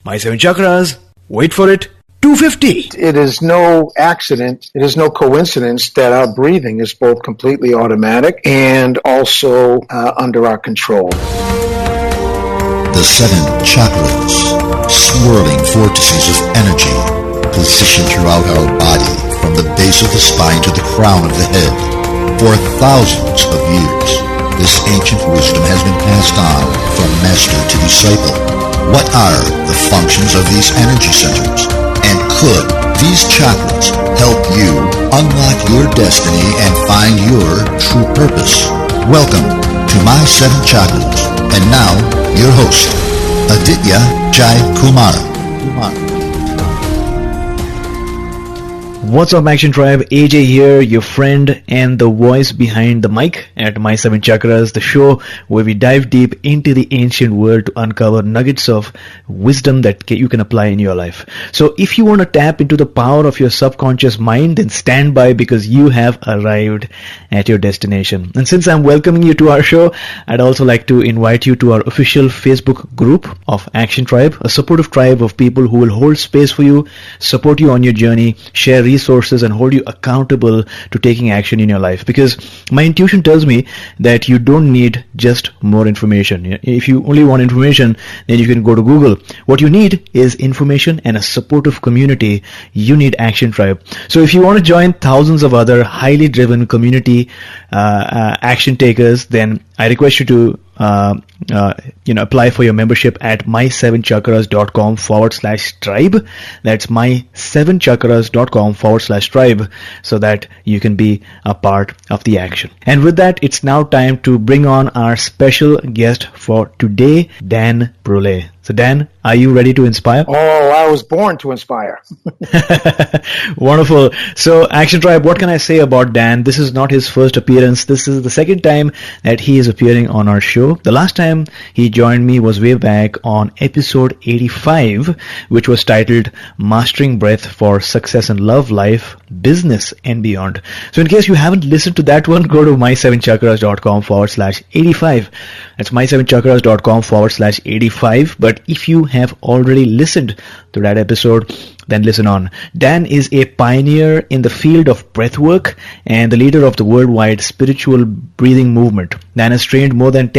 My 7 chakras, wait for it, 250. It is no accident, it is no coincidence that our breathing is both completely automatic and also under our control. The 7 chakras, swirling vortices of energy, positioned throughout our body from the base of the spine to the crown of the head. For thousands of years, this ancient wisdom has been passed on from master to disciple. What are the functions of these energy centers? And could these chakras help you unlock your destiny and find your true purpose? Welcome to My 7 Chakras. And now, your host, Aditya Jai Kumar. What's up, Action Tribe? AJ here, your friend and the voice behind the mic at My 7 Chakras, the show where we dive deep into the ancient world to uncover nuggets of wisdom that you can apply in your life. So if you want to tap into the power of your subconscious mind, then stand by because you have arrived at your destination. And since I'm welcoming you to our show, I'd also like to invite you to our official Facebook group of Action Tribe, a supportive tribe of people who will hold space for you, support you on your journey, share resources, and hold you accountable to taking action in your life. Because my intuition tells me that you don't need just more information. If you only want information, then you can go to Google. What you need is information and a supportive community. You need Action Tribe. So if you want to join thousands of other highly driven community action takers, then I request you to apply for your membership at my7chakras.com/tribe. That's my7chakras.com/tribe, so that you can be a part of the action. And with that, it's now time to bring on our special guest for today, Dan Brule. So Dan, are you ready to inspire? Oh, I was born to inspire. Wonderful. So Action Tribe, what can I say about Dan? This is not his first appearance. This is the second time that he is appearing on our show. The last time he joined me was way back on episode 85, which was titled Mastering Breath for Success in Love, Life, Business and Beyond. So in case you haven't listened to that one, go to my7chakras.com/85. That's my7chakras.com/85. But if you have already listened to that episode, then listen on. Dan is a pioneer in the field of breathwork and the leader of the worldwide spiritual breathing movement. Dan has trained more than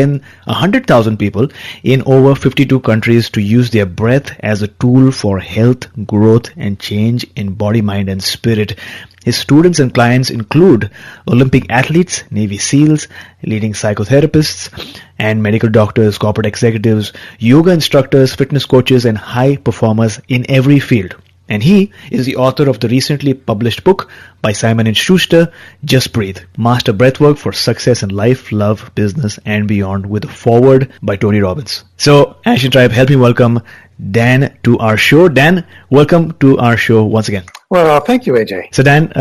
100,000 people in over 52 countries to use their breath as a tool for health, growth, and change in body, mind, and spirit. His students and clients include Olympic athletes, Navy SEALs, leading psychotherapists, and medical doctors, corporate executives, yoga instructors, fitness coaches, and high performers in every field. And he is the author of the recently published book by Simon & Schuster, Just Breathe, Master Breathwork for Success in Life, Love, Business, and Beyond, with a foreword by Tony Robbins. So, Action Tribe, help me welcome Dan to our show. Dan, welcome to our show once again. Well, thank you, AJ. So Dan,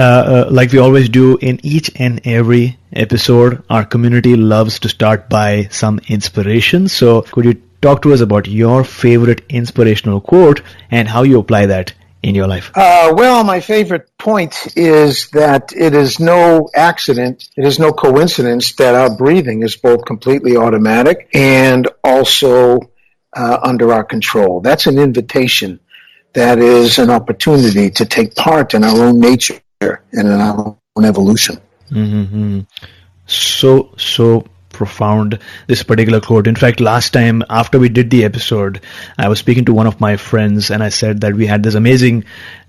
like we always do in each and every episode, our community loves to start by some inspiration. So could you talk to us about your favorite inspirational quote and how you apply that in your life? Well, my favorite point is that it is no accident, it is no coincidence that our breathing is both completely automatic and also under our control. That's an invitation. That is an opportunity to take part in our own nature and in our own evolution. Mm-hmm. So profound, this particular quote. In fact, last time after we did the episode, I was speaking to one of my friends and I said that we had this amazing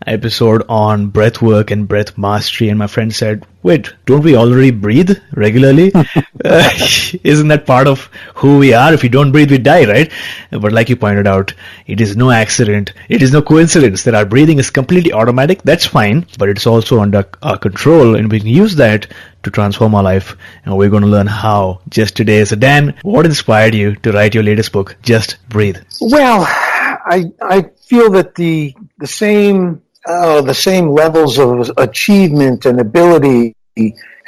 episode on breath work and breath mastery, and my friend said, wait, don't we already breathe regularly? Isn't that part of who we are? If we don't breathe, we die, right? But like you pointed out, it is no accident, it is no coincidence that our breathing is completely automatic. That's fine, but it's also under our control, and we can use that to transform our life, and we're going to learn how just today. So Dan, what inspired you to write your latest book, Just Breathe? Well, I feel that the same levels of achievement and ability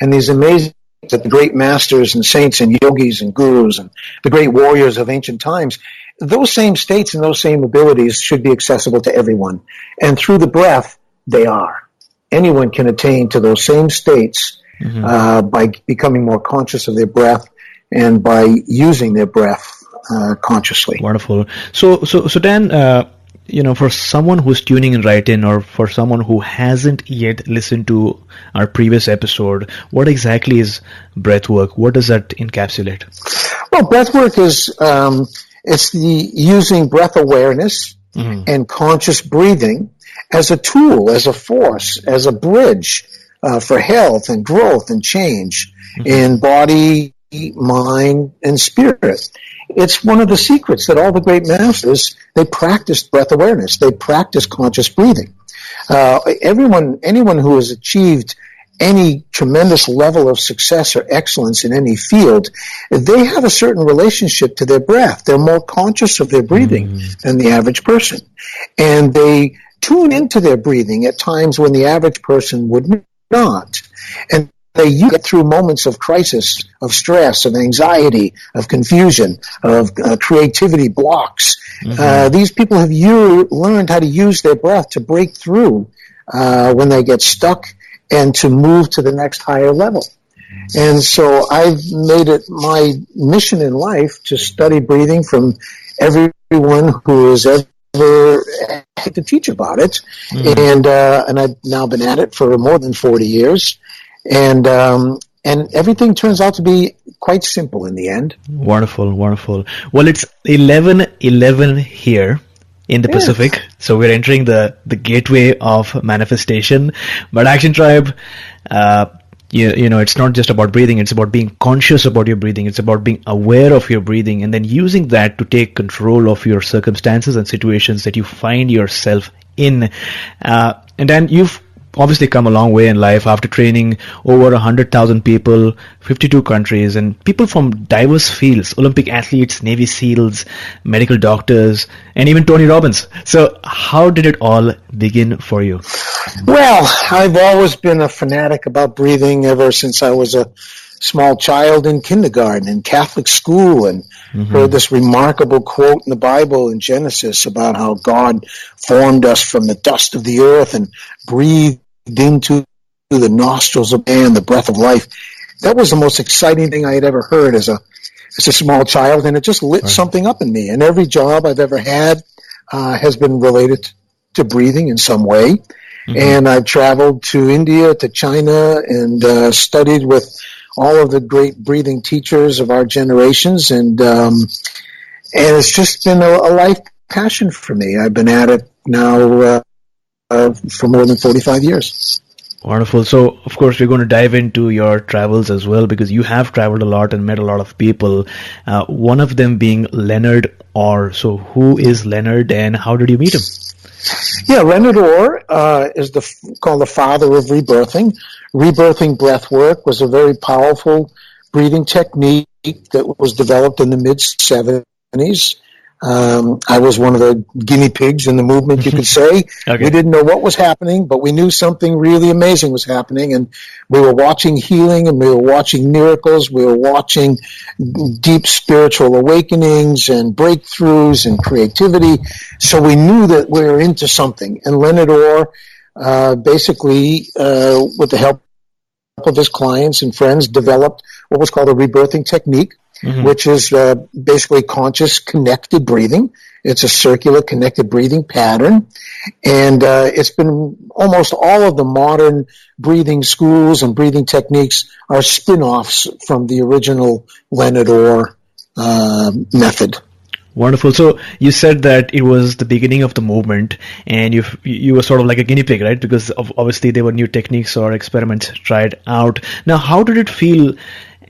and these amazing that the great masters and saints and yogis and gurus and the great warriors of ancient times, those same states and those same abilities should be accessible to everyone. And through the breath, they are. Anyone can attain to those same states by becoming more conscious of their breath and by using their breath consciously. Wonderful. So Dan, For someone who's tuning in right in, or for someone who hasn't yet listened to our previous episode, what exactly is breathwork? What does that encapsulate? Well, breathwork is it's the using breath awareness and conscious breathing as a tool, as a force, as a bridge for health and growth and change in body, mind, and spirit. It's one of the secrets that all the great masters, they practiced breath awareness. They practiced conscious breathing. Anyone who has achieved any tremendous level of success or excellence in any field, they have a certain relationship to their breath. They're more conscious of their breathing than the average person. And they tune into their breathing at times when the average person would not. And they get through moments of crisis, of stress, of anxiety, of confusion, of creativity blocks. These people have learned how to use their breath to break through when they get stuck and to move to the next higher level. And so I've made it my mission in life to study breathing from everyone who has ever had to teach about it. And I've now been at it for more than 40 years. And everything turns out to be quite simple in the end. Wonderful, wonderful. Well, it's 11:11 here in the Pacific, so we're entering the gateway of manifestation. But Action Tribe, it's not just about breathing. It's about being conscious about your breathing. It's about being aware of your breathing, and then using that to take control of your circumstances and situations that you find yourself in. And then you've obviously come a long way in life after training over 100,000 people, 52 countries, and people from diverse fields: Olympic athletes, Navy SEALs, medical doctors, and even Tony Robbins. So how did it all begin for you? Well, I've always been a fanatic about breathing ever since I was a small child in kindergarten and Catholic school, and heard this remarkable quote in the Bible in Genesis about how God formed us from the dust of the earth and breathed into the nostrils of man the breath of life. That was the most exciting thing I had ever heard as a small child, and it just lit something up in me. And every job I've ever had has been related to breathing in some way. And I've traveled to India, to China, and studied with all of the great breathing teachers of our generations, and it's just been a life passion for me. I've been at it now for more than 45 years. Wonderful. So, of course, we're going to dive into your travels as well, because you have traveled a lot and met a lot of people. One of them being Leonard Orr. So, who is Leonard, and how did you meet him? Yeah, Leonard Orr is called the father of rebirthing. Rebirthing breathwork was a very powerful breathing technique that was developed in the mid-70s. I was one of the guinea pigs in the movement, you could say. Okay. We didn't know what was happening, but we knew something really amazing was happening, and we were watching healing, and we were watching miracles, we were watching deep spiritual awakenings and breakthroughs and creativity, so we knew that we were into something. And Leonard Orr, basically, with the help of his clients and friends, developed what was called a rebirthing technique, which is basically conscious connected breathing. It's a circular connected breathing pattern, and it's been almost all of the modern breathing schools and breathing techniques are spin-offs from the original Leonard Orr method. Wonderful. So you said that it was the beginning of the movement, and you were sort of like a guinea pig, right? Because obviously there were new techniques or experiments tried out. Now, how did it feel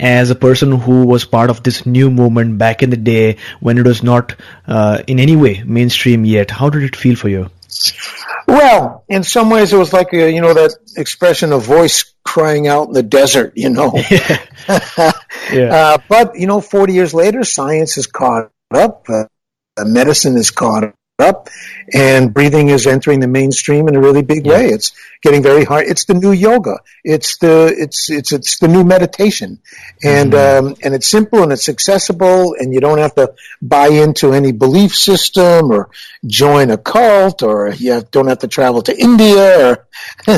as a person who was part of this new movement back in the day when it was not in any way mainstream yet? How did it feel for you? Well, in some ways it was like, that expression, a voice crying out in the desert, But, 40 years later, science has caught up, medicine is caught up, and breathing is entering the mainstream in a really big way. It's getting very hard. It's the new yoga. It's the new meditation, and it's simple and it's accessible, and you don't have to buy into any belief system or join a cult, or you don't have to travel to India.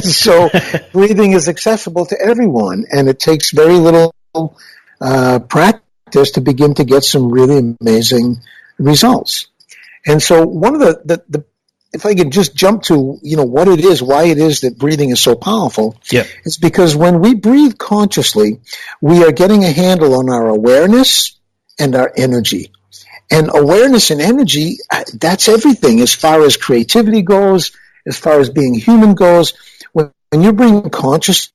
So breathing is accessible to everyone, and it takes very little practice to begin to get some really amazing results. And so one of the if I could just jump to, what it is, why it is that breathing is so powerful, it's because when we breathe consciously, we are getting a handle on our awareness and our energy. And awareness and energy, that's everything as far as creativity goes, as far as being human goes. When you bring consciousness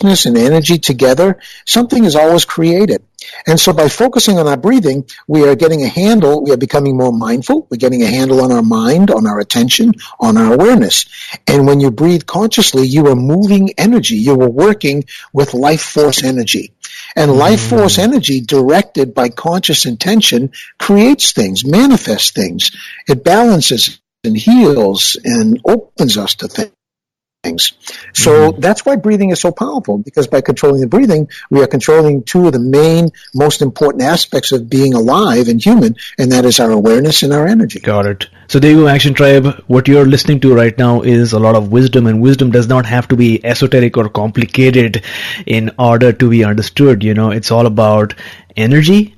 and energy together, something is always created. And so by focusing on our breathing, we are getting a handle, we are becoming more mindful, we're getting a handle on our mind, on our attention, on our awareness. And when you breathe consciously, you are moving energy, you are working with life force energy. And life force energy directed by conscious intention creates things, manifests things. It balances and heals and opens us to things. So that's why breathing is so powerful, because by controlling the breathing, we are controlling two of the main, most important aspects of being alive and human, and that is our awareness and our energy. Got it. So there you go, Action Tribe. What you're listening to right now is a lot of wisdom, and wisdom does not have to be esoteric or complicated in order to be understood. It's all about energy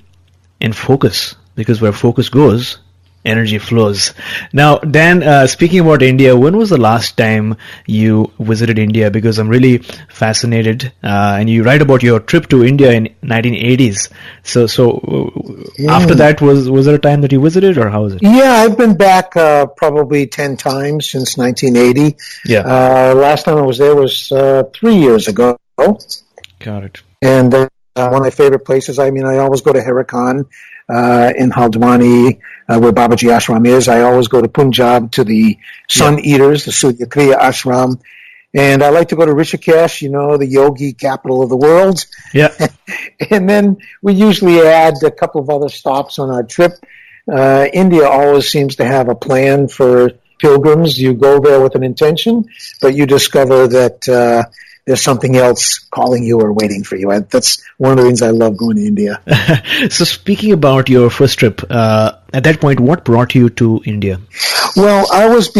and focus, because where focus goes, energy flows. Now, Dan, speaking about India, when was the last time you visited India? Because I'm really fascinated, and you write about your trip to India in 1980s. So after that, was there a time that you visited, or how was it? Yeah, I've been back probably 10 times since 1980. Yeah. Last time I was there was 3 years ago. Got it. And one of my favorite places, I always go to Hirakan in Haldwani, where Babaji Ashram is. I always go to Punjab to the Sun Eaters, the Surya Kriya Ashram. And I like to go to Rishikesh, the yogi capital of the world. Yeah. And then we usually add a couple of other stops on our trip. India always seems to have a plan for pilgrims. You go there with an intention, but you discover that there's something else calling you or waiting for you. That's one of the reasons I love going to India. So speaking about your first trip, at that point, what brought you to India? Well, I was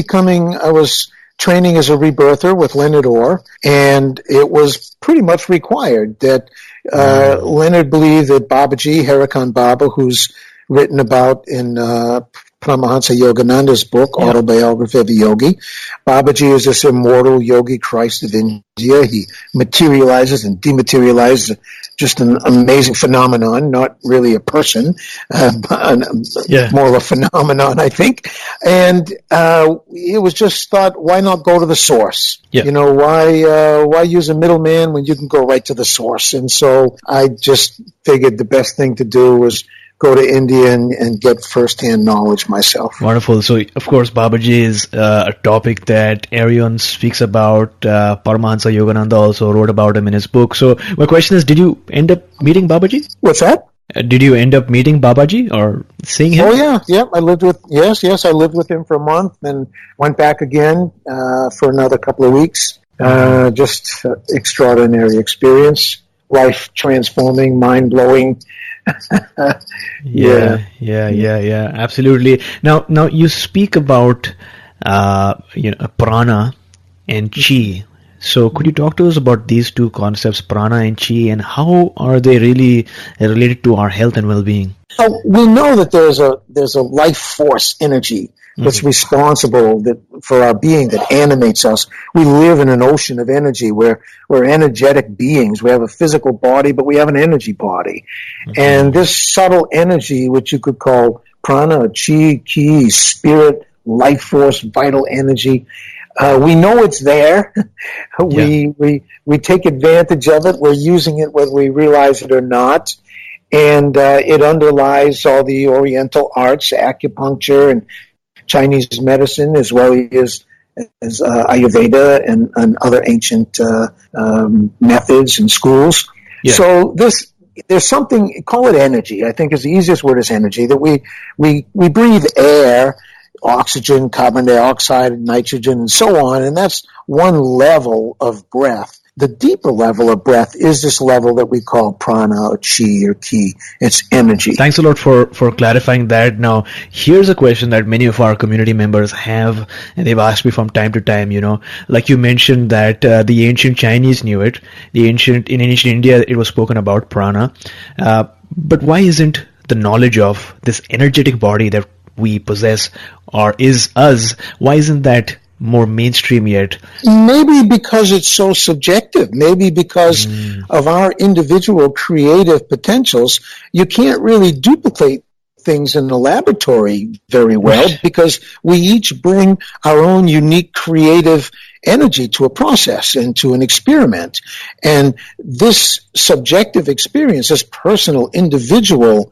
training as a rebirther with Leonard Orr, and it was pretty much required that Leonard believed that Babaji, Hirakan Baba, who's written about in Paramahansa Yogananda's book, Autobiography of a Yogi. Babaji is this immortal yogi Christ of India. He materializes and dematerializes, just an amazing phenomenon, not really a person, more of a phenomenon, I think. And it was just thought, why not go to the source? Yeah. Why use a middleman when you can go right to the source? And so I just figured the best thing to do was go to India and get first-hand knowledge myself. Wonderful. So, of course, Babaji is a topic that Arion speaks about. Paramahansa Yogananda also wrote about him in his book. So, my question is, did you end up meeting Babaji? What's that? Did you end up meeting Babaji or seeing him? Oh, yeah. I lived with him for a month and went back again for another couple of weeks. Just extraordinary experience. Life transforming, mind-blowing. Yeah, absolutely. Now you speak about prana and chi. So could you talk to us about these two concepts, prana and chi, and how are they really related to our health and well-being? We know that there's a life force energy that's responsible for our being, that animates us. We live in an ocean of energy where we're energetic beings. We have a physical body, but we have an energy body. And this subtle energy, which you could call prana, chi, ki, spirit, life force, vital energy, we know it's there. We take advantage of it. We're using it whether we realize it or not. And it underlies all the Oriental arts, acupuncture and Chinese medicine, as well as Ayurveda and other ancient methods and schools. Yeah. So there's something, call it energy, I think is the easiest word, is energy, that we breathe air, oxygen, carbon dioxide, nitrogen, and so on, and that's one level of breath. The deeper level of breath is this level that we call prana or chi or ki. It's energy. Thanks a lot for clarifying that. Now, here's a question that many of our community members have, and they've asked me from time to time, like you mentioned that the ancient Chinese knew it. In ancient India, it was spoken about prana. But why isn't the knowledge of this energetic body that we possess or is us. Why isn't that more mainstream yet? Maybe because it's so subjective. Maybe because of our individual creative potentials. You can't really duplicate things in the laboratory very well because we each bring our own unique creative energy to a process and to an experiment. And this subjective experience, this personal, individual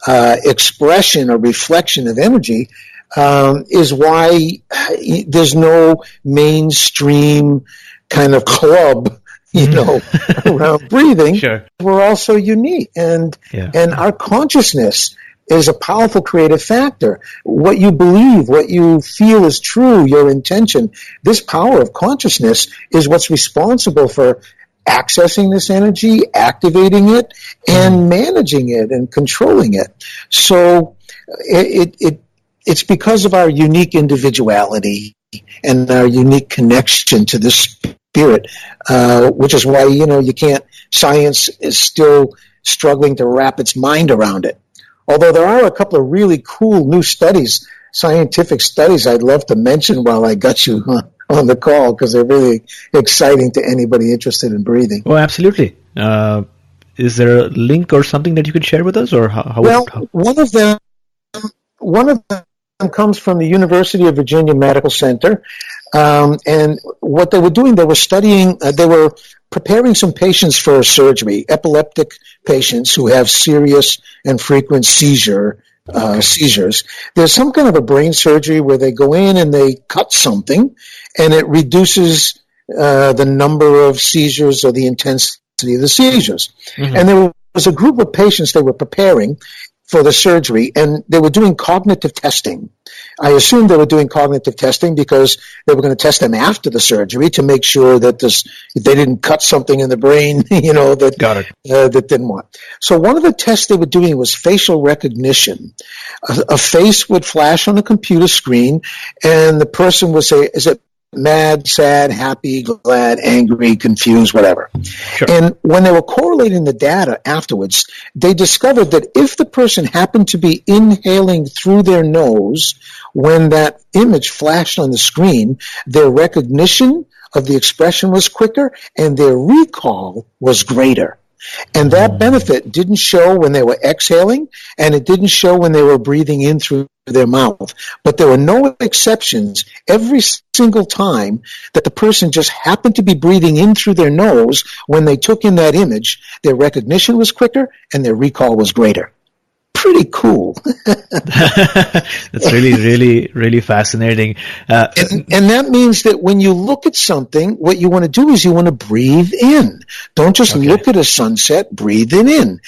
expression or reflection of energy, is why there's no mainstream kind of club, around breathing. Sure. We're all so unique, and our consciousness is a powerful creative factor. What you believe, what you feel is true, your intention, this power of consciousness is what's responsible for accessing this energy, activating it, and managing it and controlling it. So it's because of our unique individuality and our unique connection to this spirit, which is why, you can't, science is still struggling to wrap its mind around it. Although there are a couple of really cool new studies, scientific studies I'd love to mention while I got you on the call, because they're really exciting to anybody interested in breathing. Oh, absolutely. Is there a link or something that you could share with us, or how? One of them comes from the University of Virginia Medical Center, and what they were doing, they were studying. They were preparing some patients for surgery, epileptic patients who have serious and frequent seizures. There's some kind of a brain surgery where they go in and they cut something, and it reduces the number of seizures or the intensity of the seizures. And there was a group of patients they were preparing for the surgery, and they were doing cognitive testing. I assume they were doing cognitive testing because they were going to test them after the surgery to make sure that they didn't cut something in the brain, that didn't want. So one of the tests they were doing was facial recognition. A face would flash on a computer screen, and the person would say, is it mad, sad, happy, glad, angry, confused, whatever. Sure. And when they were correlating the data afterwards, they discovered that if the person happened to be inhaling through their nose when that image flashed on the screen, their recognition of the expression was quicker and their recall was greater. And that benefit didn't show when they were exhaling, and it didn't show when they were breathing in through their mouth. But there were no exceptions. Every single time that the person just happened to be breathing in through their nose when they took in that image, their recognition was quicker and their recall was greater. Pretty cool. That's really, really, really fascinating. And that means that when you look at something, what you want to do is you want to breathe in. Don't just look at a sunset, breathe it in.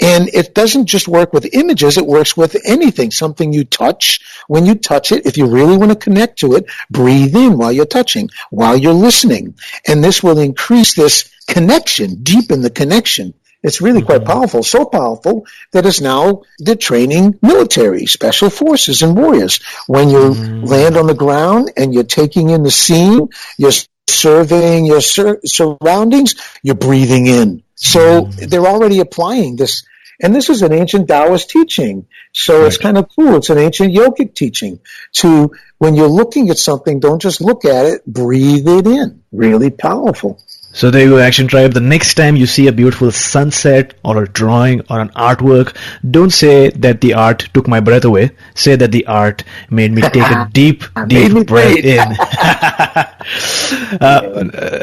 And it doesn't just work with images, it works with anything. Something you touch, when you touch it, if you really want to connect to it, breathe in while you're touching, while you're listening. And this will increase this connection, deepen the connection. It's really quite powerful, so powerful that it's now they're training military, special forces, and warriors. When you land on the ground and you're taking in the scene, you're surveying your surroundings, you're breathing in. So they're already applying this. And this is an ancient Taoist teaching. So it's kind of cool. It's an ancient yogic teaching to, when you're looking at something, don't just look at it, breathe it in. Really powerful. So there you go, Action Tribe. The next time you see a beautiful sunset or a drawing or an artwork, don't say that the art took my breath away. Say that the art made me take a deep breath in.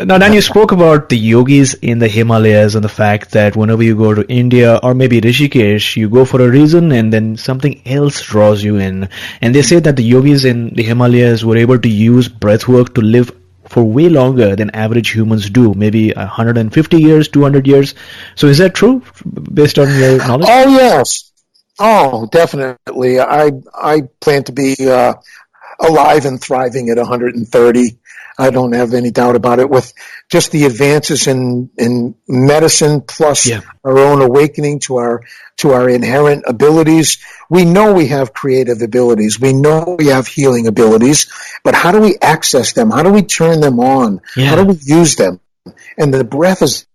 Now, Dan, you spoke about the yogis in the Himalayas and the fact that whenever you go to India or maybe Rishikesh, you go for a reason and then something else draws you in. And they say that the yogis in the Himalayas were able to use breathwork to live for way longer than average humans do, maybe 150 years, 200 years. So is that true, based on your knowledge? Oh, yes. Oh, definitely. I plan to be alive and thriving at 130. I don't have any doubt about it. With just the advances in medicine, plus our own awakening to our inherent abilities, we know we have creative abilities. We know we have healing abilities. But how do we access them? How do we turn them on? How do we use them? And the breath is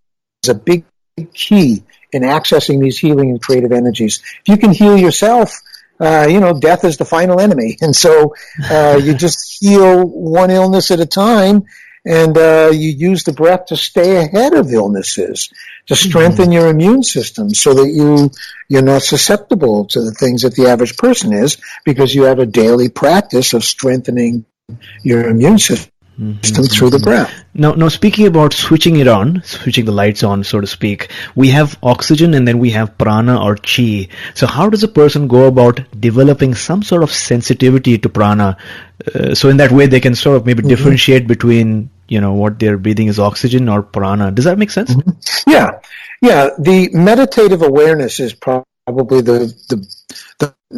a big key in accessing these healing and creative energies. If you can heal yourself, death is the final enemy. And so you just heal one illness at a time, and you use the breath to stay ahead of illnesses, to strengthen your immune system so that you're not susceptible to the things that the average person is, because you have a daily practice of strengthening your immune system through the breath. Now, speaking about switching the lights on, so to speak, we have oxygen and then we have prana or chi. So how does a person go about developing some sort of sensitivity to prana? So in that way they can sort of maybe differentiate between, what they're breathing is oxygen or prana. Does that make sense? Yeah. The meditative awareness is probably the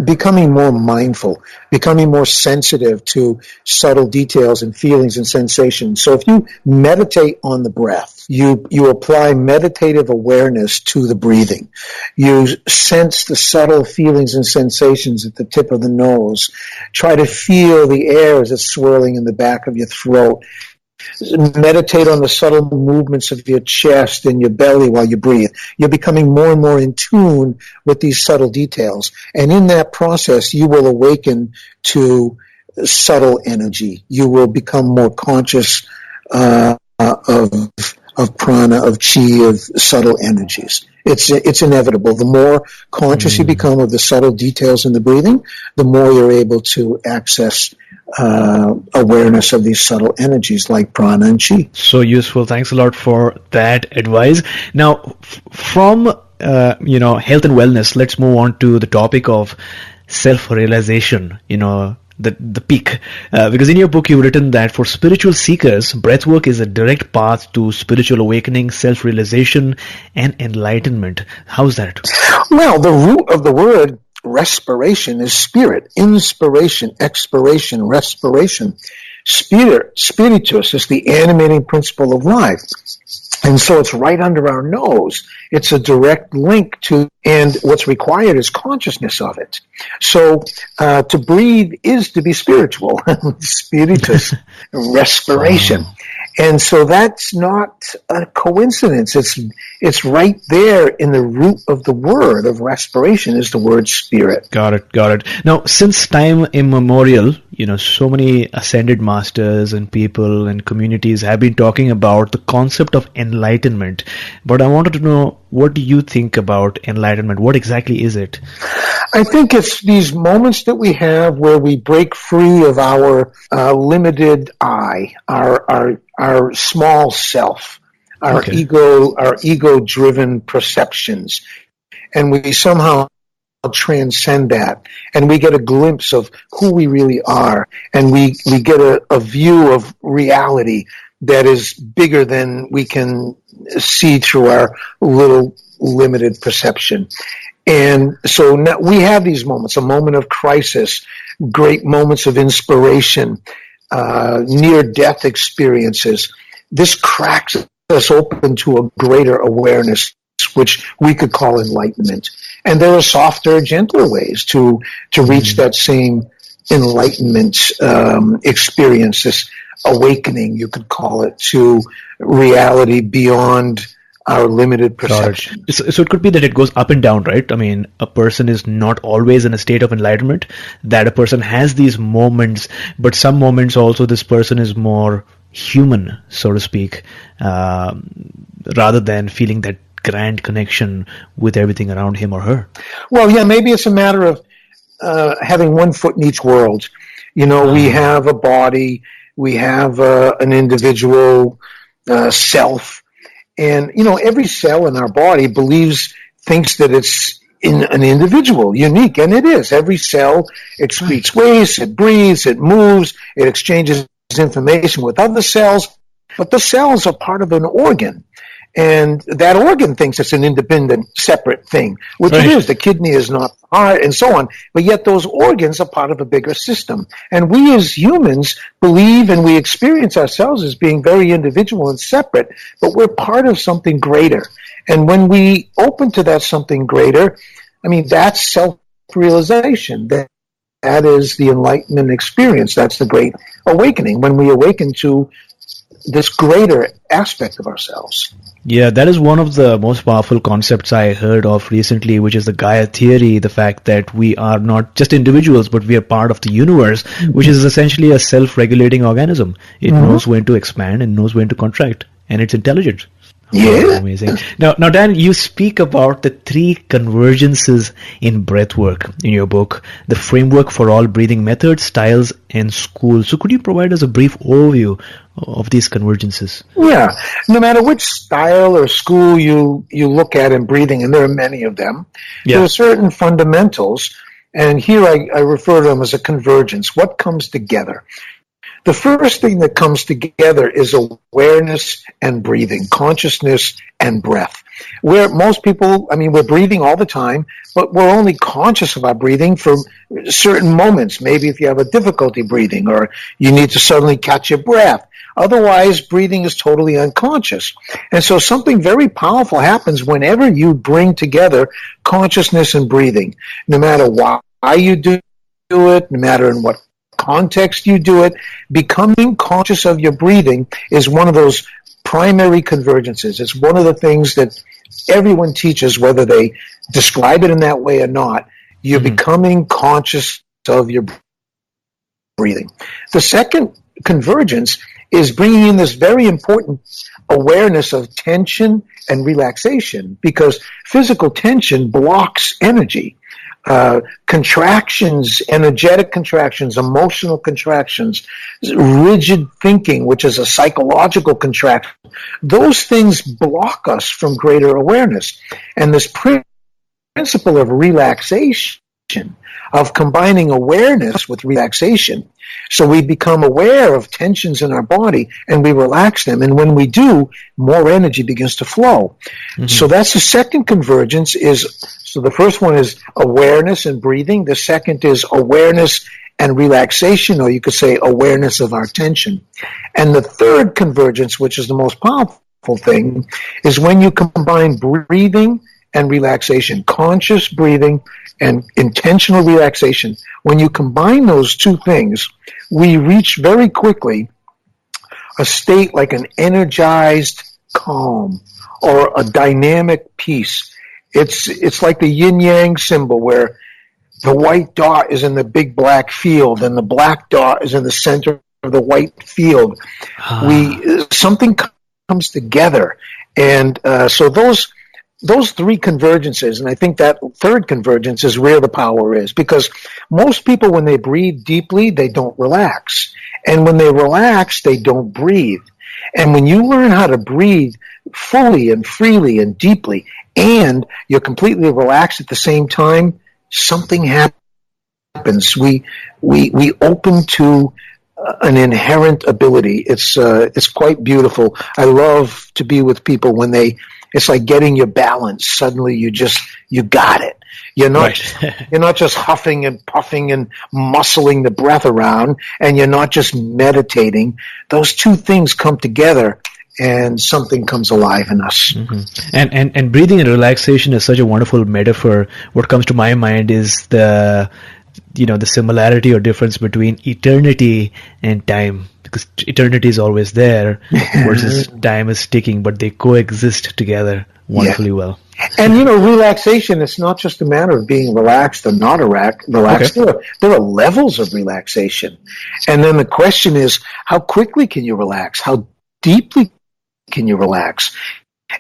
becoming more mindful, becoming more sensitive to subtle details and feelings and sensations. So if you meditate on the breath, you apply meditative awareness to the breathing. You sense the subtle feelings and sensations at the tip of the nose. Try to feel the air as it's swirling in the back of your throat. Meditate on the subtle movements of your chest and your belly while you breathe. You're becoming more and more in tune with these subtle details. And in that process, you will awaken to subtle energy. You will become more conscious of prana, of chi, of subtle energies. It's inevitable. The more conscious you become of the subtle details in the breathing, the more you're able to access awareness of these subtle energies like prana and chi. So useful. Thanks a lot for that advice. Now, from health and wellness, let's move on to the topic of self-realization. The peak. Because in your book you've written that for spiritual seekers, breathwork is a direct path to spiritual awakening, self-realization, and enlightenment. How's that? Well, the root of the word respiration is spirit. Inspiration, expiration, respiration. Spiritus is the animating principle of life. And so it's right under our nose. It's a direct link to, and what's required is consciousness of it. So to breathe is to be spiritual. Spiritus, respiration. Wow. And so that's not a coincidence. It's right there in the root of the word of respiration is the word spirit. Got it. Now, since time immemorial, so many ascended masters and people and communities have been talking about the concept of enlightenment. But I wanted to know, what do you think about enlightenment? What exactly is it? I think it's these moments that we have where we break free of our limited I, our small self, our ego-driven perceptions, and we somehow transcend that, and we get a glimpse of who we really are, and we get a view of reality that is bigger than we can see through our little limited perception. And so now we have these moments, a moment of crisis, great moments of inspiration, near-death experiences. This cracks us open to a greater awareness, which we could call enlightenment. And there are softer, gentler ways to reach that same enlightenment experience, this awakening, you could call it, to reality beyond our limited perception. So it could be that it goes up and down, right? I mean, a person is not always in a state of enlightenment, that a person has these moments, but some moments also this person is more human, so to speak, rather than feeling that grand connection with everything around him or her. Well, yeah, maybe it's a matter of having one foot in each world. We have a body, we have an individual self, and every cell in our body thinks that it's in an individual, unique, and it is. Every cell excretes waste, it breathes, it moves, it exchanges information with other cells, but the cells are part of an organ. And that organ thinks it's an independent, separate thing, which it is. The kidney is not heart, and so on. But yet those organs are part of a bigger system. And we as humans believe and we experience ourselves as being very individual and separate, but we're part of something greater. And when we open to that something greater, that's self-realization. That is the enlightenment experience. That's the great awakening. When we awaken to this greater aspect of ourselves. Yeah, that is one of the most powerful concepts I heard of recently, which is the Gaia theory, the fact that we are not just individuals, but we are part of the universe, which is essentially a self-regulating organism. It knows when to expand and knows when to contract, and it's intelligent. Yeah. Wow, amazing. Now, Dan, you speak about the 3 convergences in breathwork in your book, the framework for all breathing methods, styles, and schools. So could you provide us a brief overview of these convergences? Yeah. No matter which style or school you look at in breathing, and there are many of them, there are certain fundamentals, and here I refer to them as a convergence. What comes together? The first thing that comes together is awareness and breathing, consciousness and breath. Where most people, we're breathing all the time, but we're only conscious of our breathing for certain moments. Maybe if you have a difficulty breathing or you need to suddenly catch your breath. Otherwise, breathing is totally unconscious. And so something very powerful happens whenever you bring together consciousness and breathing. No matter why you do it, no matter in what context you do it, becoming conscious of your breathing is one of those primary convergences. It's one of the things that everyone teaches, whether they describe it in that way or not. You're becoming conscious of your breathing. The second convergence is bringing in this very important awareness of tension and relaxation, because physical tension blocks energy. Contractions, energetic contractions, emotional contractions, rigid thinking, which is a psychological contraction, those things block us from greater awareness. And this principle of relaxation, of combining awareness with relaxation, so we become aware of tensions in our body and we relax them, and when we do, more energy begins to flow. So that's the second convergence. So the first one is awareness and breathing. The second is awareness and relaxation, or you could say awareness of our tension. And the third convergence, which is the most powerful thing, is when you combine breathing and relaxation, conscious breathing and intentional relaxation. When you combine those two things, we reach very quickly a state like an energized calm or a dynamic peace. It's like the yin-yang symbol where the white dot is in the big black field and the black dot is in the center of the white field. Something comes together. And so those 3 convergences, and I think that third convergence is where the power is, because most people, when they breathe deeply, they don't relax. And when they relax, they don't breathe. And when you learn how to breathe fully and freely and deeply, and you're completely relaxed at the same time, something happens. We open to an inherent ability. It's quite beautiful. I love to be with people when it's like getting your balance. Suddenly you got it. You're not just huffing and puffing and muscling the breath around, and you're not just meditating. Those two things come together and something comes alive in us. And breathing and relaxation is such a wonderful metaphor. What comes to my mind is the similarity or difference between eternity and time, because eternity is always there versus time is ticking, but they coexist together wonderfully well. And relaxation, it's not just a matter of being relaxed or not relaxed. Okay. There are levels of relaxation. And then the question is, how quickly can you relax? How deeply can you relax?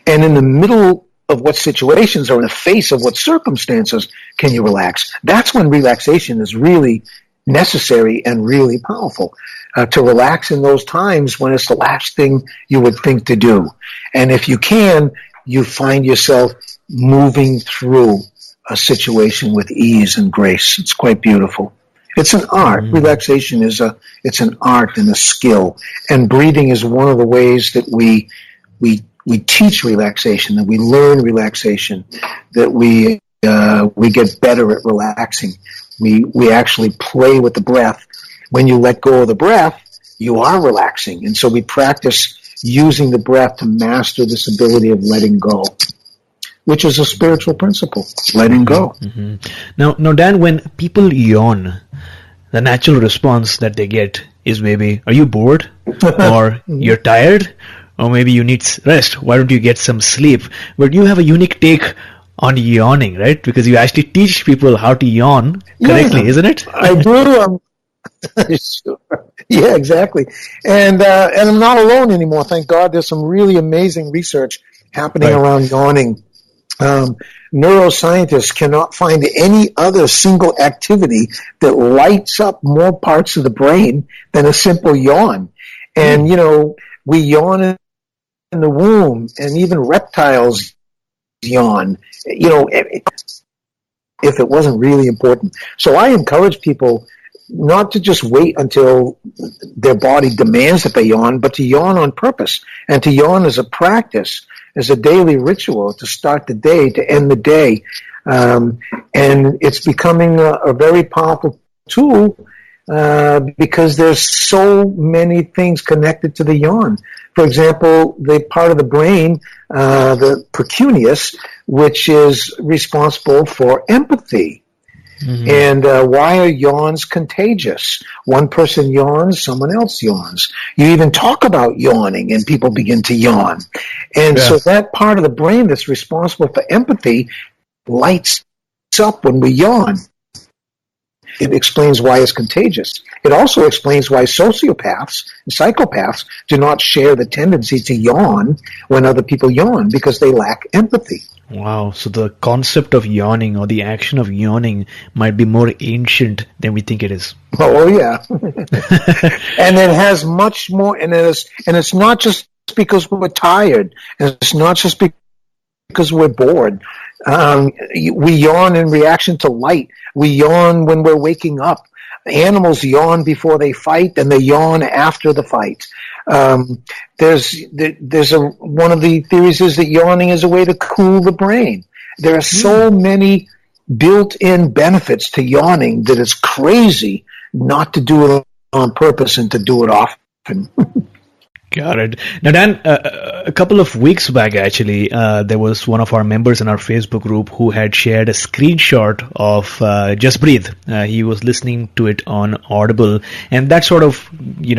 And in the middle of what situations or in the face of what circumstances can you relax? That's when relaxation is really necessary and really powerful. To relax in those times when it's the last thing you would think to do. And if you can, you find yourself moving through a situation with ease and grace. It's quite beautiful. It's an art. Relaxation it's an art and a skill. And breathing is one of the ways that we teach relaxation, that we learn relaxation, that we get better at relaxing. We actually play with the breath. When you let go of the breath, you are relaxing. And so we practice using the breath to master this ability of letting go, which is a spiritual principle, letting go. Now, Dan, when people yawn, the natural response that they get is maybe, are you bored? Or you're tired? Or maybe you need rest. Why don't you get some sleep? But you have a unique take on yawning, right? Because you actually teach people how to yawn correctly, isn't it? I do. Sure. Yeah, exactly. And I'm not alone anymore. Thank God. There's some really amazing research happening around yawning. Neuroscientists cannot find any other single activity that lights up more parts of the brain than a simple yawn. And, we yawn in the womb, and even reptiles yawn, if it wasn't really important. So I encourage people not to just wait until their body demands that they yawn, but to yawn on purpose, and to yawn as a practice, as a daily ritual to start the day, to end the day. And it's becoming a very powerful tool because there's so many things connected to the yawn. For example, the part of the brain, the precuneus, which is responsible for empathy. Mm-hmm. And why are yawns contagious? One person yawns, someone else yawns. You even talk about yawning, and people begin to yawn. And so that part of the brain that's responsible for empathy lights up when we yawn. It explains why it's contagious. It also explains why sociopaths and psychopaths do not share the tendency to yawn when other people yawn, because they lack empathy. Wow, so the concept of yawning, or the action of yawning, might be more ancient than we think it is. Oh yeah. And it has much more, and it's not just because we're tired, and it's not just because we're bored. We yawn in reaction to light. We yawn when we're waking up. Animals yawn before they fight, and they yawn after the fight. One of the theories is that yawning is a way to cool the brain. There are so many built-in benefits to yawning that it's crazy not to do it on purpose and to do it often. Got it. Now, Dan, a couple of weeks back, actually, there was one of our members in our Facebook group who had shared a screenshot of Just Breathe. He was listening to it on Audible, and that sort of,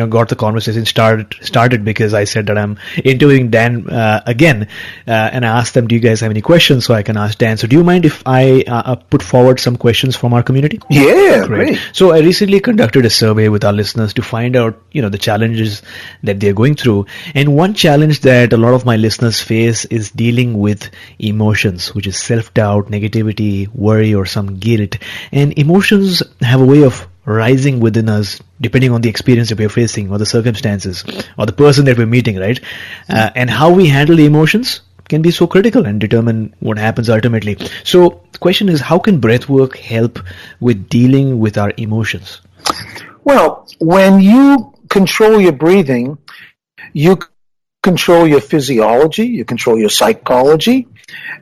got the conversation started because I said that I'm interviewing Dan again, and I asked them, do you guys have any questions so I can ask Dan? So do you mind if I put forward some questions from our community? Yeah, great. So I recently conducted a survey with our listeners to find out, the challenges that they're going through. And one challenge that a lot of my listeners face is dealing with emotions, which is self-doubt, negativity, worry, or some guilt. And emotions have a way of rising within us depending on the experience that we're facing, or the circumstances, or the person that we're meeting, right? And how we handle the emotions can be so critical and determine what happens ultimately. So the question is, how can breathwork help with dealing with our emotions? Well, when you control your breathing, you control your physiology, you control your psychology,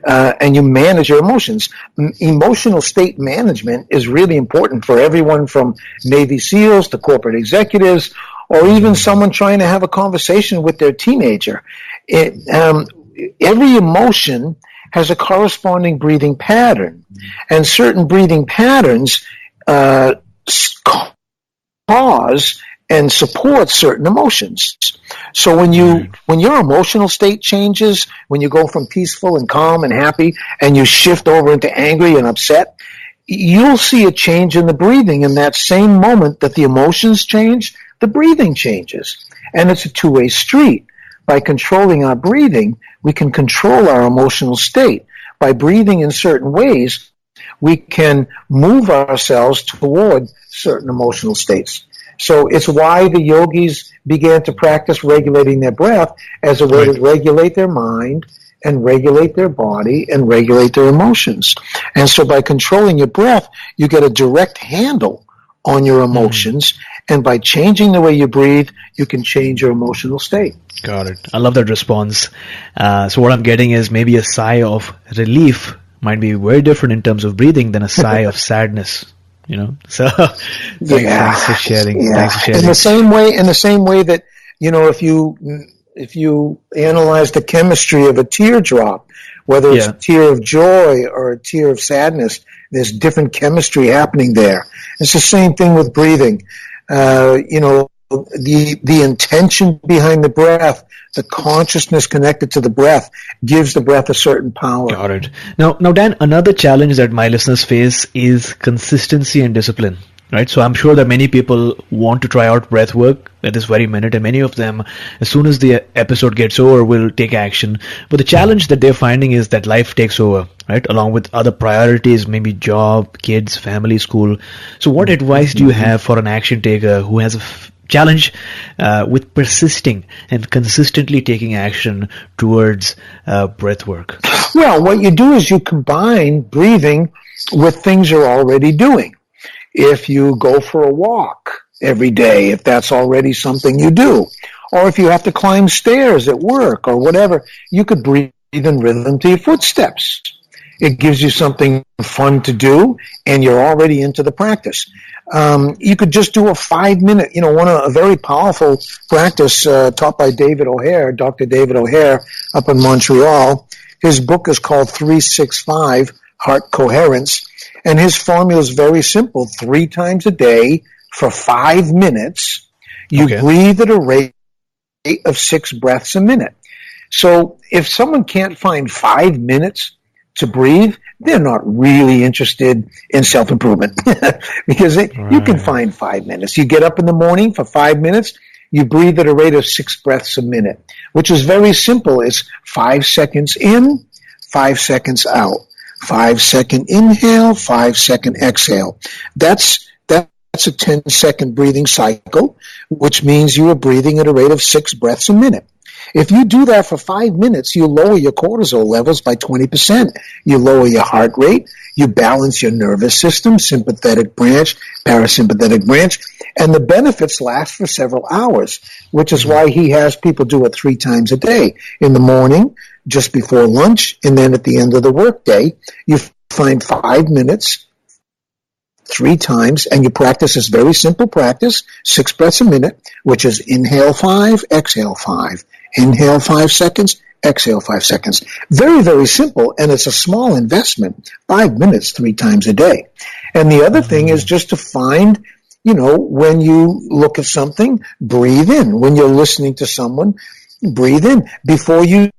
and you manage your emotions. Emotional state management is really important for everyone from Navy SEALs to corporate executives, or even someone trying to have a conversation with their teenager. Every emotion has a corresponding breathing pattern, and certain breathing patterns cause and support certain emotions. So when your emotional state changes, when you go from peaceful and calm and happy and you shift over into angry and upset, you'll see a change in the breathing. In that same moment that the emotions change, the breathing changes. And it's a two-way street. By controlling our breathing, we can control our emotional state. By breathing in certain ways, we can move ourselves toward certain emotional states. So it's why the yogis began to practice regulating their breath as a way to regulate their mind and regulate their body and regulate their emotions. And so by controlling your breath, you get a direct handle on your emotions. And by changing the way you breathe, you can change your emotional state. Got it. I love that response. So what I'm getting is maybe a sigh of relief might be very different in terms of breathing than a sigh of sadness. So thanks for sharing. Yeah. Thanks for sharing. In the same way that, if you analyze the chemistry of a teardrop, whether it's a tear of joy or a tear of sadness, there's different chemistry happening there. It's the same thing with breathing. the intention behind the breath, the consciousness connected to the breath, gives the breath a certain power. Got it. Now, Dan, another challenge that my listeners face is consistency and discipline. Right, so I'm sure that many people want to try out breath work at this very minute, and many of them, as soon as the episode gets over, will take action. But the challenge that they're finding is that life takes over, right, along with other priorities, maybe job, kids, family, school. So what advice do you have for an action taker who has a challenge with persisting and consistently taking action towards breath work? Well, what you do is you combine breathing with things you're already doing. If you go for a walk every day, if that's already something you do, or if you have to climb stairs at work or whatever, you could breathe in rhythm to your footsteps. It gives you something fun to do, and you're already into the practice. You could just do a 5-minute, a very powerful practice taught by David O'Hare, Dr. David O'Hare up in Montreal. His book is called 365, Heart Coherence. And his formula is very simple. 3 times a day for 5 minutes, you breathe at a rate of 6 breaths a minute. So if someone can't find 5 minutes to breathe, they're not really interested in self-improvement because you can find 5 minutes. You get up in the morning for 5 minutes, you breathe at a rate of 6 breaths a minute, which is very simple. It's 5 seconds in, 5 seconds out. 5-second inhale, 5-second exhale. That's a 10-second breathing cycle, which means you are breathing at a rate of 6 breaths a minute. If you do that for 5 minutes, you lower your cortisol levels by 20%. You lower your heart rate. You balance your nervous system, sympathetic branch, parasympathetic branch, and the benefits last for several hours, which is why he has people do it 3 times a day. In the morning, just before lunch, and then at the end of the workday, you find 5 minutes 3 times, and you practice this very simple practice, 6 breaths a minute, which is inhale 5, exhale 5. Inhale 5 seconds, exhale 5 seconds. Very, very simple, and it's a small investment, 5 minutes 3 times a day. And the other thing is just to find, when you look at something, breathe in. When you're listening to someone, breathe in. Before you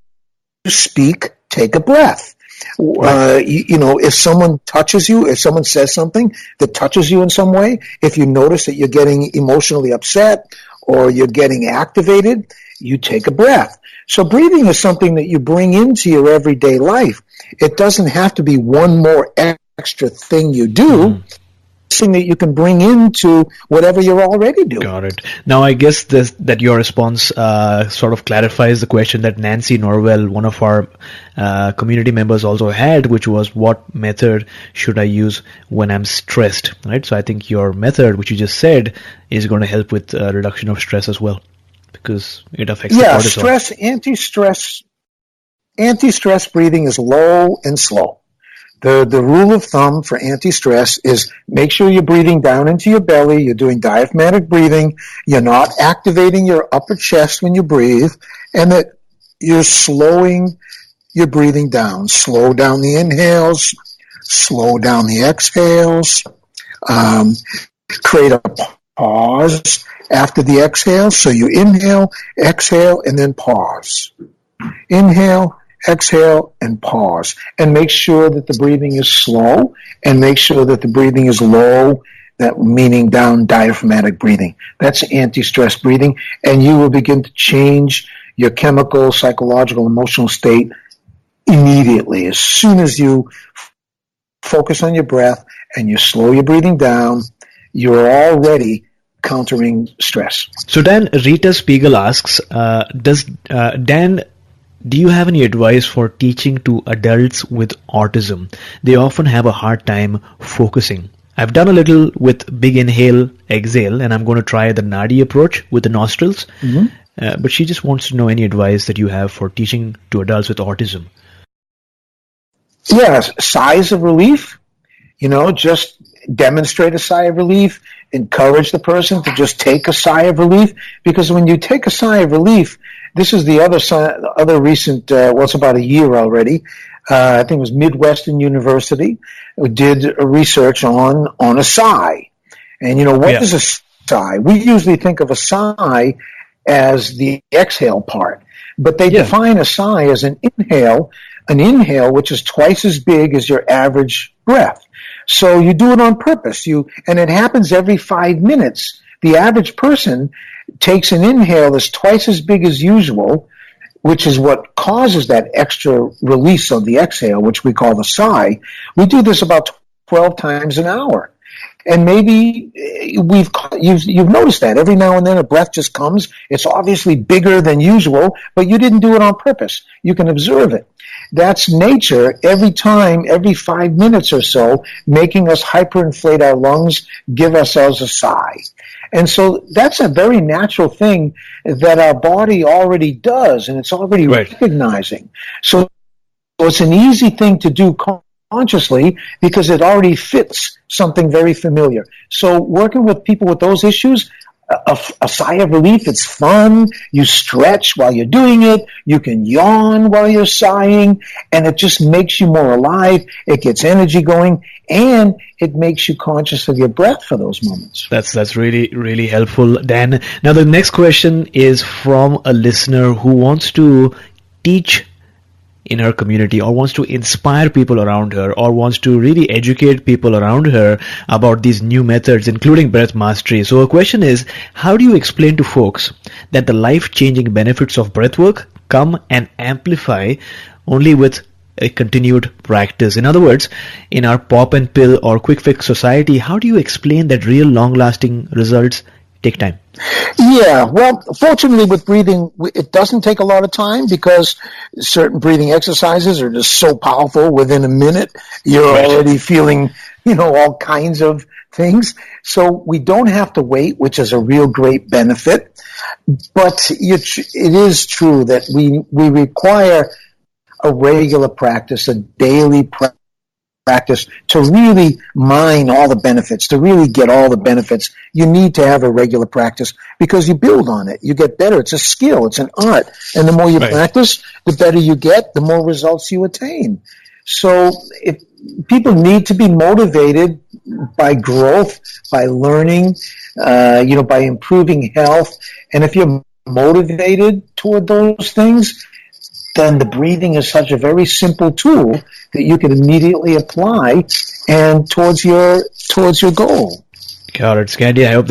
speak, take a breath. If someone touches you, if someone says something that touches you in some way, if you notice that you're getting emotionally upset or you're getting activated, you take a breath. So breathing is something that you bring into your everyday life. It doesn't have to be one more extra thing you do. Thing that you can bring into whatever you're already doing. Got it. Now, I guess that your response sort of clarifies the question that Nancy Norwell, one of our community members, also had, which was, what method should I use when I'm stressed? Right. So I think your method, which you just said, is going to help with reduction of stress as well, because it affects the cortisol. Anti-stress breathing is low and slow. The rule of thumb for anti-stress is make sure you're breathing down into your belly, you're doing diaphragmatic breathing, you're not activating your upper chest when you breathe, and that you're slowing your breathing down. Slow down the inhales, slow down the exhales, create a pause after the exhale. So you inhale, exhale, and then pause. Inhale, exhale, and pause. And make sure that the breathing is slow, and make sure that the breathing is low, that meaning down diaphragmatic breathing. That's anti-stress breathing, and you will begin to change your chemical, psychological, emotional state immediately. As soon as you focus on your breath and you slow your breathing down, you're already countering stress. So Dan, Rita Spiegel asks, do you have any advice for teaching to adults with autism? They often have a hard time focusing. I've done a little with big inhale, exhale, and I'm going to try the Nadi approach with the nostrils. But she just wants to know any advice that you have for teaching to adults with autism. Yes, sighs of relief. Just demonstrate a sigh of relief. Encourage the person to just take a sigh of relief, because when you take a sigh of relief, this is the other recent, it's about a year already. I think it was Midwestern University did a research on a sigh. And what does sigh. We usually think of a sigh as the exhale part, but they define a sigh as an inhale which is twice as big as your average breath. So you do it on purpose. And it happens every 5 minutes. The average person takes an inhale that's twice as big as usual, which is what causes that extra release of the exhale, which we call the sigh. We do this about 12 times an hour. And maybe you've noticed that every now and then a breath just comes. It's obviously bigger than usual, but you didn't do it on purpose. You can observe it. That's nature every time, every 5 minutes or so, making us hyperinflate our lungs, give ourselves a sigh. And so that's a very natural thing that our body already does, and it's already recognizing. So it's an easy thing to do consciously because it already fits something very familiar. So working with people with those issues, a sigh of relief, it's fun. You stretch while you're doing it. You can yawn while you're sighing, and it just makes you more alive. It gets energy going, and it makes you conscious of your breath for those moments. That's really, really helpful, Dan. Now, the next question is from a listener who wants to teach in her community, or wants to inspire people around her, or wants to really educate people around her about these new methods, including breath mastery. So her question is, how do you explain to folks that the life-changing benefits of breathwork come and amplify only with a continued practice? In other words, in our pop and pill or quick fix society, how do you explain that real long-lasting results take time? Yeah, well, fortunately with breathing, it doesn't take a lot of time because certain breathing exercises are just so powerful. Within a minute, you're already feeling, all kinds of things. So we don't have to wait, which is a real great benefit. But it is true that we require a regular practice, a daily practice to really mine all the benefits, to really get all the benefits. You need to have a regular practice because you build on it. You get better. It's a skill. It's an art. And the more you practice, the better you get, the more results you attain. So if people need to be motivated by growth, by learning, by improving health. And if you're motivated toward those things, then the breathing is such a very simple tool that you can immediately apply and towards your goal. Got it, Scandy. I hope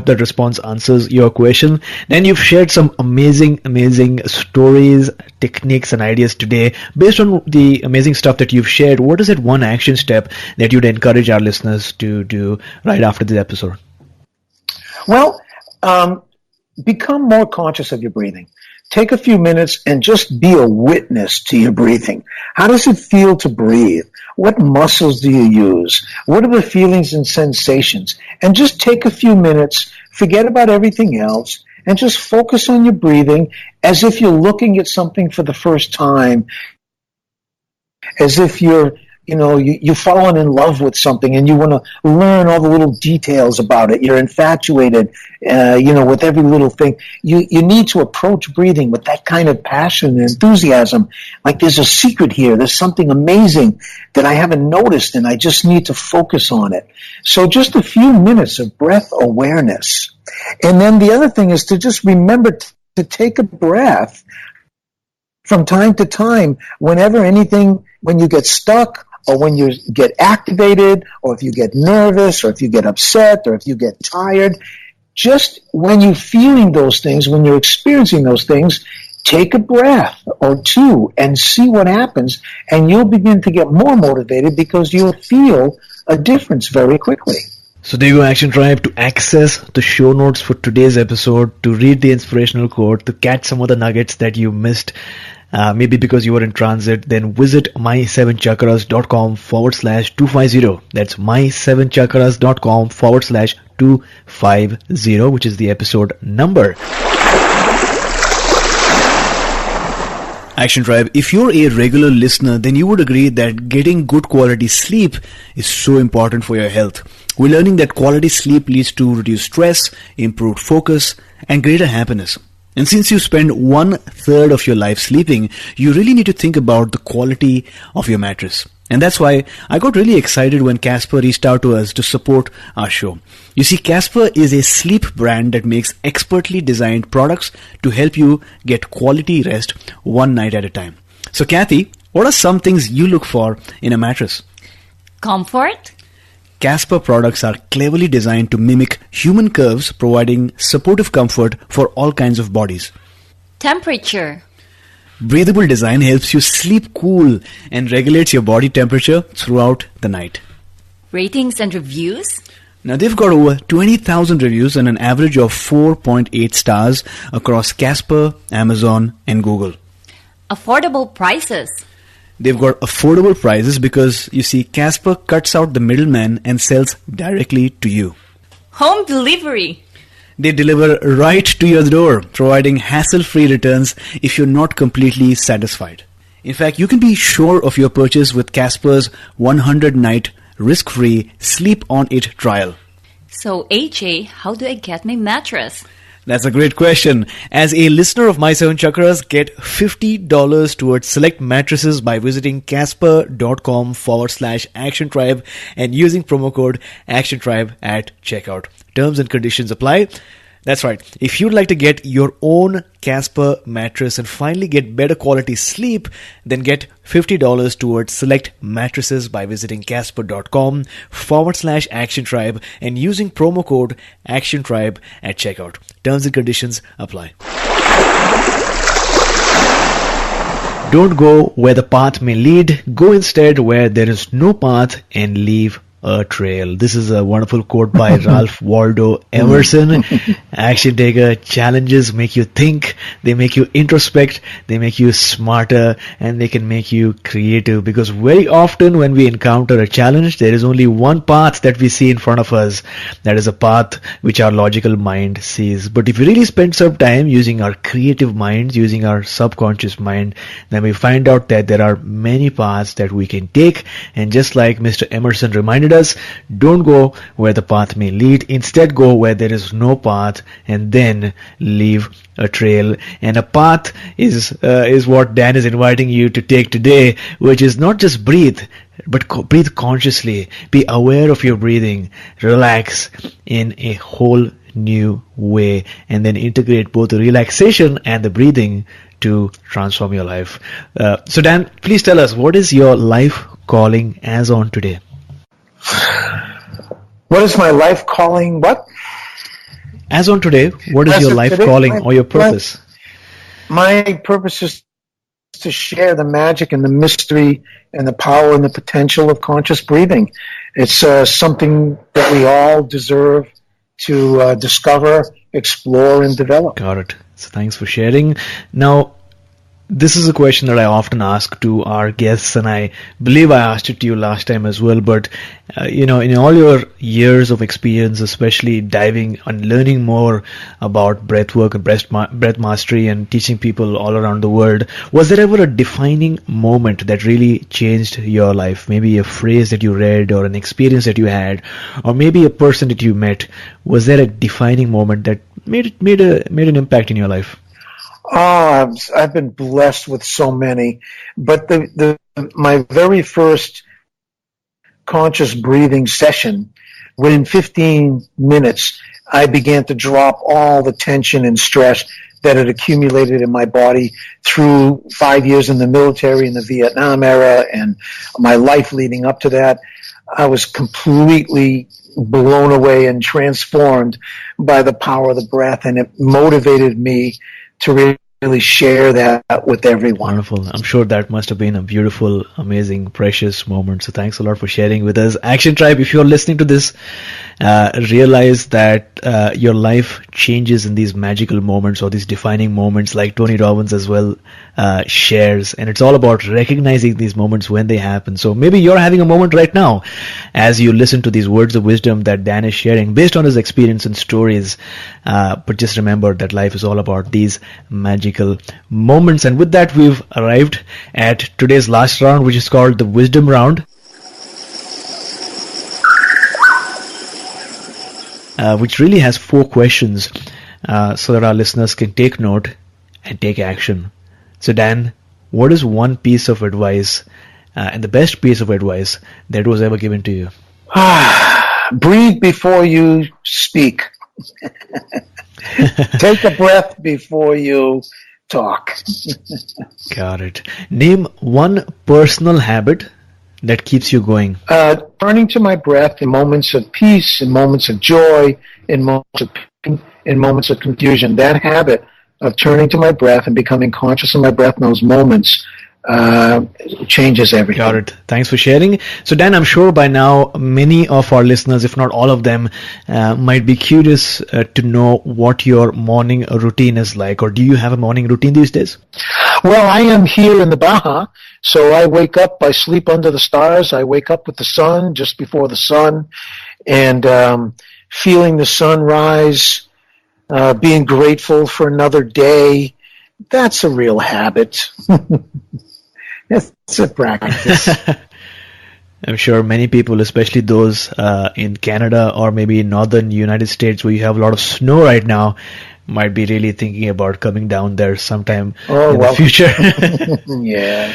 that response answers your question. Then you've shared some amazing stories, techniques, and ideas today. Based on the amazing stuff that you've shared, what is that one action step that you'd encourage our listeners to do right after this episode? Well, become more conscious of your breathing. Take a few minutes and just be a witness to your breathing. How does it feel to breathe? What muscles do you use? What are the feelings and sensations? And just take a few minutes, forget about everything else, and just focus on your breathing as if you're looking at something for the first time, as if you've fallen in love with something and you want to learn all the little details about it. You're infatuated, with every little thing. You need to approach breathing with that kind of passion and enthusiasm. Like there's a secret here. There's something amazing that I haven't noticed and I just need to focus on it. So just a few minutes of breath awareness. And then the other thing is to just remember to take a breath from time to time when you get stuck, or when you get activated, or if you get nervous, or if you get upset, or if you get tired. Just when you're feeling those things, when you're experiencing those things, take a breath or two and see what happens, and you'll begin to get more motivated because you'll feel a difference very quickly. So there you go, Action Tribe. To access the show notes for today's episode, to read the inspirational quote, to catch some of the nuggets that you missed, maybe because you were in transit, then visit my7chakras.com/250. That's my7chakras.com/250, which is the episode number. Action Tribe, if you're a regular listener, then you would agree that getting good quality sleep is so important for your health. We're learning that quality sleep leads to reduced stress, improved focus, and greater happiness. And since you spend 1/3 of your life sleeping, you really need to think about the quality of your mattress. And that's why I got really excited when Casper reached out to us to support our show. You see, Casper is a sleep brand that makes expertly designed products to help you get quality rest one night at a time. So Kathy, what are some things you look for in a mattress? Comfort. Casper products are cleverly designed to mimic human curves, providing supportive comfort for all kinds of bodies. Temperature. Breathable design helps you sleep cool and regulates your body temperature throughout the night. Ratings and reviews. Now they've got over 20,000 reviews and an average of 4.8 stars across Casper, Amazon and Google. Affordable prices. They've got affordable prices because, you see, Casper cuts out the middleman and sells directly to you. Home delivery. They deliver right to your door, providing hassle-free returns if you're not completely satisfied. In fact, you can be sure of your purchase with Casper's 100-night risk-free sleep-on-it trial. So, AJ, how do I get my mattress? That's a great question. As a listener of My 7 Chakras, get $50 towards select mattresses by visiting casper.com/Action Tribe and using promo code Action Tribe at checkout. Terms and conditions apply. That's right. If you'd like to get your own Casper mattress and finally get better quality sleep, then get $50 towards select mattresses by visiting casper.com/Action Tribe and using promo code Action Tribe at checkout. Terms and conditions apply. Don't go where the path may lead. Go instead where there is no path and leave a trail. This is a wonderful quote by Ralph Waldo Emerson. Action taker challenges make you think, they make you introspect, they make you smarter, and they can make you creative, because very often when we encounter a challenge, there is only one path that we see in front of us. That is a path which our logical mind sees. But if we really spend some time using our creative minds, using our subconscious mind, then we find out that there are many paths that we can take. And just like Mr. Emerson reminded us, don't go where the path may lead, instead go where there is no path and then leave a trail. And a path is what Dan is inviting you to take today, which is not just breathe, but breathe consciously. Be aware of your breathing, relax in a whole new way, and then integrate both the relaxation and the breathing to transform your life. So Dan, please tell us, what is your life calling as on today? What is my life calling? What? As on today, what is your life calling or your purpose? My purpose is to share the magic and the mystery and the power and the potential of conscious breathing. It's something that we all deserve to discover, explore, and develop. Got it. So thanks for sharing. Now, this is a question that I often ask to our guests, and I believe I asked it to you last time as well. But, in all your years of experience, especially diving and learning more about breathwork and breath mastery and teaching people all around the world, was there ever a defining moment that really changed your life? Maybe a phrase that you read or an experience that you had, or maybe a person that you met. Was there a defining moment that made an impact in your life? Oh, I've been blessed with so many, but my very first conscious breathing session, within 15 minutes, I began to drop all the tension and stress that had accumulated in my body through 5 years in the military in the Vietnam era and my life leading up to that. I was completely blown away and transformed by the power of the breath, and it motivated me to really share that with everyone. Wonderful. I'm sure that must have been a beautiful, amazing, precious moment. So thanks a lot for sharing with us. Action Tribe, if you're listening to this, realize that your life changes in these magical moments or these defining moments, like Tony Robbins as well shares. And it's all about recognizing these moments when they happen. So maybe you're having a moment right now as you listen to these words of wisdom that Dan is sharing based on his experience and stories. But just remember that life is all about these magical moments. And with that, we've arrived at today's last round, which is called the Wisdom Round. Which really has 4 questions so that our listeners can take note and take action. So Dan, what is one piece of advice and the best piece of advice that was ever given to you? Breathe before you speak. Take a breath before you talk. Got it. Name one personal habit that keeps you going. Turning to my breath in moments of peace, in moments of joy, in moments of pain, in moments of confusion. That habit of turning to my breath and becoming conscious of my breath in those moments changes everything. Got it. Thanks for sharing. So Dan, I'm sure by now many of our listeners, if not all of them, might be curious to know what your morning routine is like, or do you have a morning routine these days? Well, I am here in the Baja, so I wake up, I sleep under the stars, I wake up with the sun, just before the sun, and feeling the sunrise, being grateful for another day. That's a real habit. It's a practice. I'm sure many people, especially those in Canada or maybe in northern United States where you have a lot of snow right now, might be really thinking about coming down there sometime in the future. Yeah.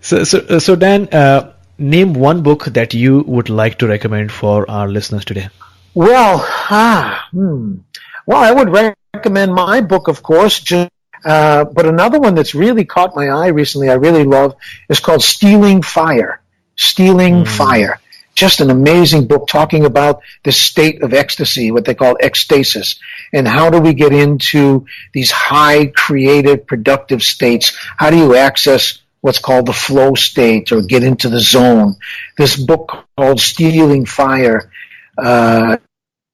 So Dan, name one book that you would like to recommend for our listeners today. Well, Well, I would recommend my book, of course, but another one that's really caught my eye recently, I really love, is called Stealing Fire. Stealing Fire. Just an amazing book talking about the state of ecstasy, what they call ecstasis, and how do we get into these high, creative, productive states? How do you access what's called the flow state or get into the zone? This book called Stealing Fire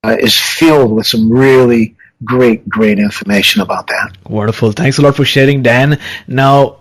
is filled with some really great information about that. Wonderful. Thanks a lot for sharing, Dan. Now,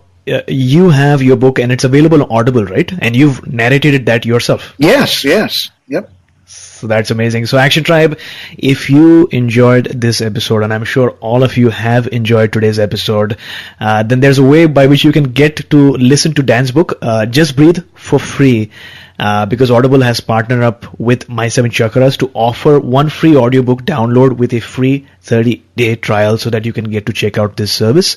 you have your book and it's available on Audible, right? And you've narrated that yourself. Yes. Yep. So that's amazing. So Action Tribe, if you enjoyed this episode, and I'm sure all of you have enjoyed today's episode, then there's a way by which you can get to listen to Dan's book, Just Breathe, for free. Because Audible has partnered up with My 7 Chakras to offer one free audiobook download with a free 30-day trial so that you can get to check out this service.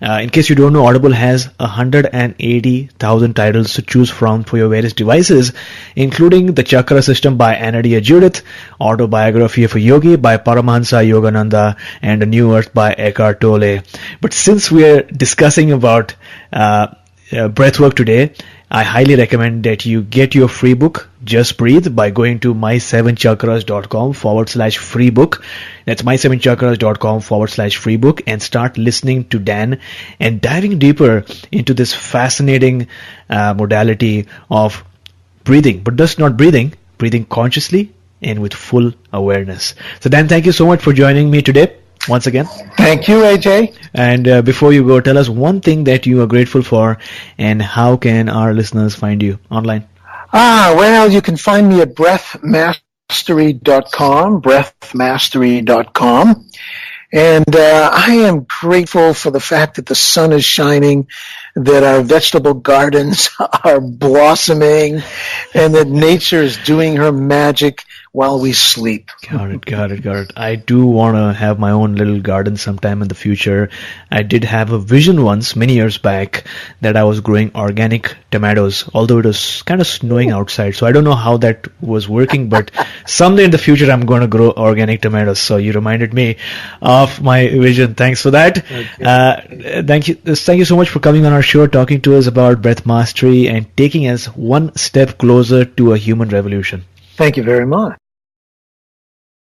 In case you don't know, Audible has 180,000 titles to choose from for your various devices, including The Chakra System by Anadia Judith, Autobiography of a Yogi by Paramahansa Yogananda, and A New Earth by Eckhart Tolle. But since we're discussing about breathwork today, I highly recommend that you get your free book, Just Breathe, by going to my7chakras.com/free book. That's my7chakras.com/free book, and start listening to Dan and diving deeper into this fascinating modality of breathing, but just not breathing consciously and with full awareness. So Dan, thank you so much for joining me today. Once again. Thank you, AJ. And before you go, tell us one thing that you are grateful for, and how can our listeners find you online? Well, you can find me at breathmastery.com. And I am grateful for the fact that the sun is shining, that our vegetable gardens are blossoming, and that nature is doing her magic while we sleep. Got it. I do want to have my own little garden sometime in the future. I did have a vision once, many years back, that I was growing organic tomatoes, although it was kind of snowing outside. So I don't know how that was working, but someday in the future I'm going to grow organic tomatoes. So you reminded me of my vision. Thanks for that. Okay. Thank you so much for coming on our show, talking to us about breath mastery and taking us one step closer to a human revolution. Thank you very much.